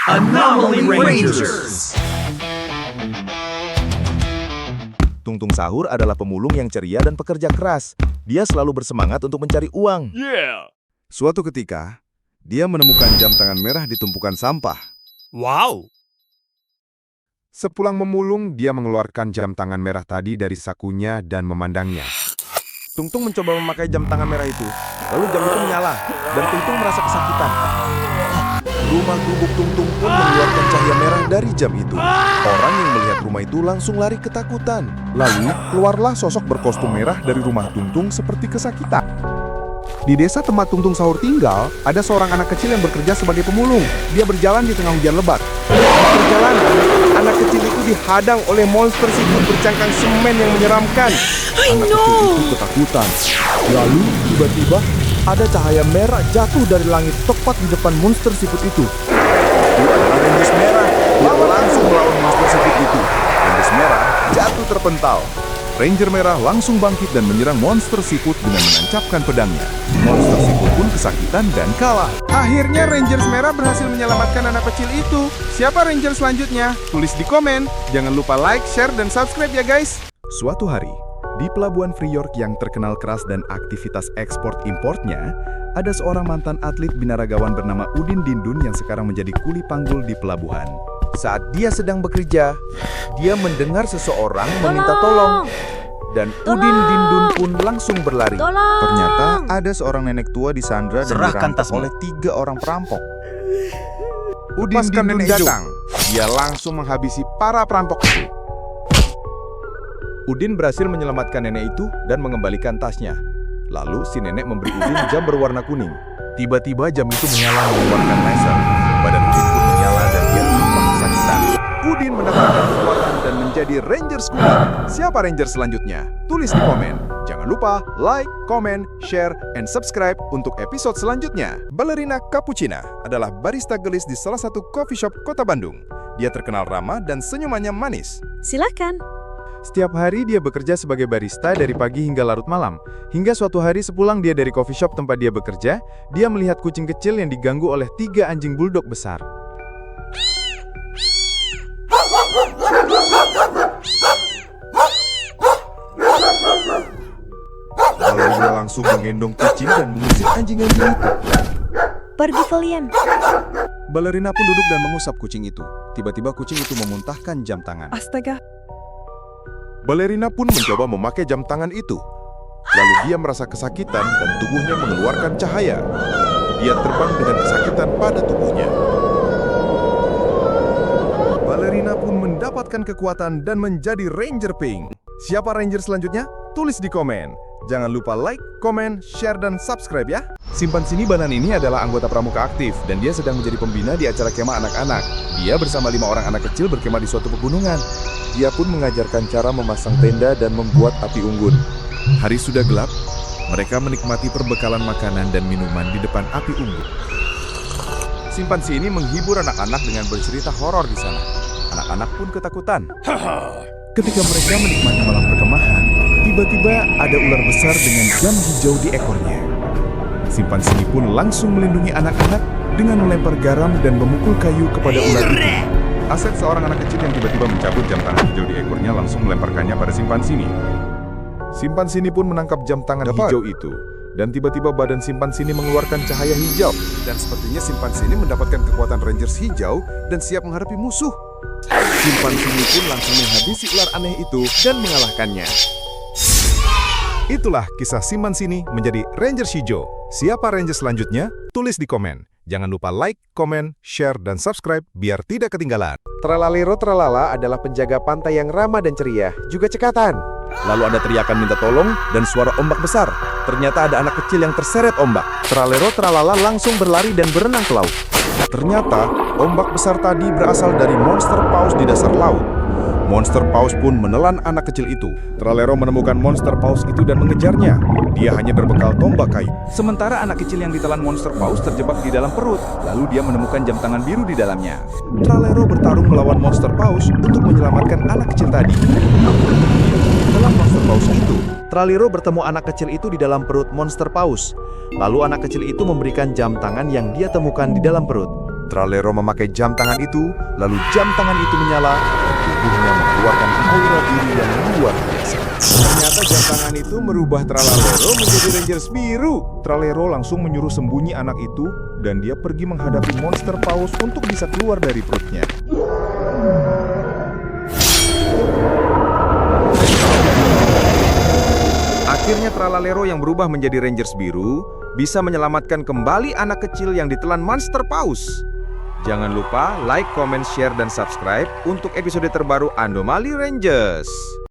Anomaly Rangers. Tung Tung Sahur adalah pemulung yang ceria dan pekerja keras. Dia selalu bersemangat untuk mencari uang. Suatu ketika, dia menemukan jam tangan merah di tumpukan sampah. Wow. Sepulang memulung, dia mengeluarkan jam tangan merah tadi dari sakunya dan memandangnya. Tung Tung mencoba memakai jam tangan merah itu. Lalu jam itu menyala, dan Tung Tung merasa kesakitan. Rumah gubuk Tung Tung pun mengeluarkan cahaya merah dari jam itu. Orang yang melihat rumah itu langsung lari ketakutan. Lalu, keluarlah sosok berkostum merah dari rumah Tung Tung seperti kesakitan. Di desa tempat Tung Tung Sahur tinggal, ada seorang anak kecil yang bekerja sebagai pemulung. Dia berjalan di tengah hujan lebat. Di perjalanan, anak kecil itu dihadang oleh monster siput bercangkang semen yang menyeramkan. Anak kecil itu ketakutan. Lalu, tiba-tiba, ada cahaya merah jatuh dari langit tepat di depan monster siput itu. Itu adalah Rangers merah. Dia langsung melawan monster siput itu. Rangers merah jatuh terpental. Ranger merah langsung bangkit dan menyerang monster siput dengan menancapkan pedangnya. Monster siput pun kesakitan dan kalah. Akhirnya Rangers merah berhasil menyelamatkan anak kecil itu. Siapa Ranger selanjutnya? Tulis di komen. Jangan lupa like, share, dan subscribe ya guys. Suatu hari, di pelabuhan Freeyork yang terkenal keras dan aktivitas ekspor-importnya, ada seorang mantan atlet binaragawan bernama Udin Dindun yang sekarang menjadi kuli panggul di pelabuhan. Saat dia sedang bekerja, dia mendengar seseorang meminta tolong. Dan Udin Dindun pun langsung berlari. Ternyata ada seorang nenek tua disandra dan dirampok oleh 3 orang perampok. Udin Dindun datang. Dia langsung menghabisi para perampok itu. Udin berhasil menyelamatkan nenek itu dan mengembalikan tasnya. Lalu si nenek memberi Udin jam berwarna kuning. Tiba-tiba jam itu menyala mengeluarkan laser. Badan Udin pun menyala dan dia tampak kesakitan. Udin mendapatkan kekuatan dan menjadi Rangers kuning. Siapa Ranger selanjutnya? Tulis di komen. Jangan lupa like, comment, share, and subscribe untuk episode selanjutnya. Ballerina Cappuccina adalah barista gelis di salah satu coffee shop kota Bandung. Dia terkenal ramah dan senyumannya manis. Silakan. Setiap hari dia bekerja sebagai barista dari pagi hingga larut malam. Hingga suatu hari sepulang dia dari coffee shop tempat dia bekerja, dia melihat kucing kecil yang diganggu oleh 3 anjing bulldog besar. Lalu dia langsung menggendong kucing dan mengusir anjing-anjing itu. Pergi kalian. Ballerina pun duduk dan mengusap kucing itu. Tiba-tiba kucing itu memuntahkan jam tangan. Astaga. Ballerina pun mencoba memakai jam tangan itu. Lalu dia merasa kesakitan dan tubuhnya mengeluarkan cahaya. Dia terbang dengan kesakitan pada tubuhnya. Ballerina pun mendapatkan kekuatan dan menjadi Ranger Pink. Siapa Ranger selanjutnya? Tulis di komen. Jangan lupa like, komen, share, dan subscribe ya. Simpan Sini Banan ini adalah anggota pramuka aktif dan dia sedang menjadi pembina di acara kemah anak-anak. Dia bersama 5 orang anak kecil berkemah di suatu pegunungan. Dia pun mengajarkan cara memasang tenda dan membuat api unggun. Hari sudah gelap, mereka menikmati perbekalan makanan dan minuman di depan api unggun. Simpan Sini menghibur anak-anak dengan bercerita horor di sana. Anak-anak pun ketakutan. Ketika mereka menikmati malam perkemahan, tiba-tiba ada ular besar dengan jam hijau di ekornya. Simpan Sini pun langsung melindungi anak-anak dengan melempar garam dan memukul kayu kepada ular itu. Asep, seorang anak kecil yang tiba-tiba mencabut jam tangan hijau di ekornya, langsung melemparkannya pada Simpan Sini. Simpan Sini pun menangkap jam tangan hijau itu. Dan tiba-tiba badan Simpan Sini mengeluarkan cahaya hijau. Dan sepertinya Simpan Sini mendapatkan kekuatan Rangers hijau dan siap menghadapi musuh. Simpan Sini pun langsung menghabisi ular aneh itu dan mengalahkannya. Itulah kisah Simpan Sini menjadi Rangers hijau. Siapa Rangers selanjutnya? Tulis di komen. Jangan lupa like, komen, share, dan subscribe biar tidak ketinggalan. Tralalero Tralala adalah penjaga pantai yang ramah dan ceria, juga cekatan. Lalu ada teriakan minta tolong dan suara ombak besar. Ternyata ada anak kecil yang terseret ombak. Tralero Tralala langsung berlari dan berenang ke laut. Ternyata ombak besar tadi berasal dari monster paus di dasar laut. Monster paus pun menelan anak kecil itu. Tralero menemukan monster paus itu dan mengejarnya. Dia hanya berbekal tombak kayu. Sementara anak kecil yang ditelan monster paus terjebak di dalam perut. Lalu dia menemukan jam tangan biru di dalamnya. Tralero bertarung melawan monster paus untuk menyelamatkan anak kecil tadi. Dalam monster paus itu, Tralero bertemu anak kecil itu di dalam perut monster paus. Lalu anak kecil itu memberikan jam tangan yang dia temukan di dalam perut. Tralero memakai jam tangan itu, lalu jam tangan itu menyala, tubuhnya mengeluarkan aura biru yang luar biasa. Ternyata jam tangan itu merubah Tralalero menjadi Rangers biru. Tralero langsung menyuruh sembunyi anak itu dan dia pergi menghadapi monster paus untuk bisa keluar dari perutnya. Akhirnya Tralalero yang berubah menjadi Rangers biru bisa menyelamatkan kembali anak kecil yang ditelan monster paus. Jangan lupa like, comment, share, dan subscribe untuk episode terbaru Anomaly Rangers.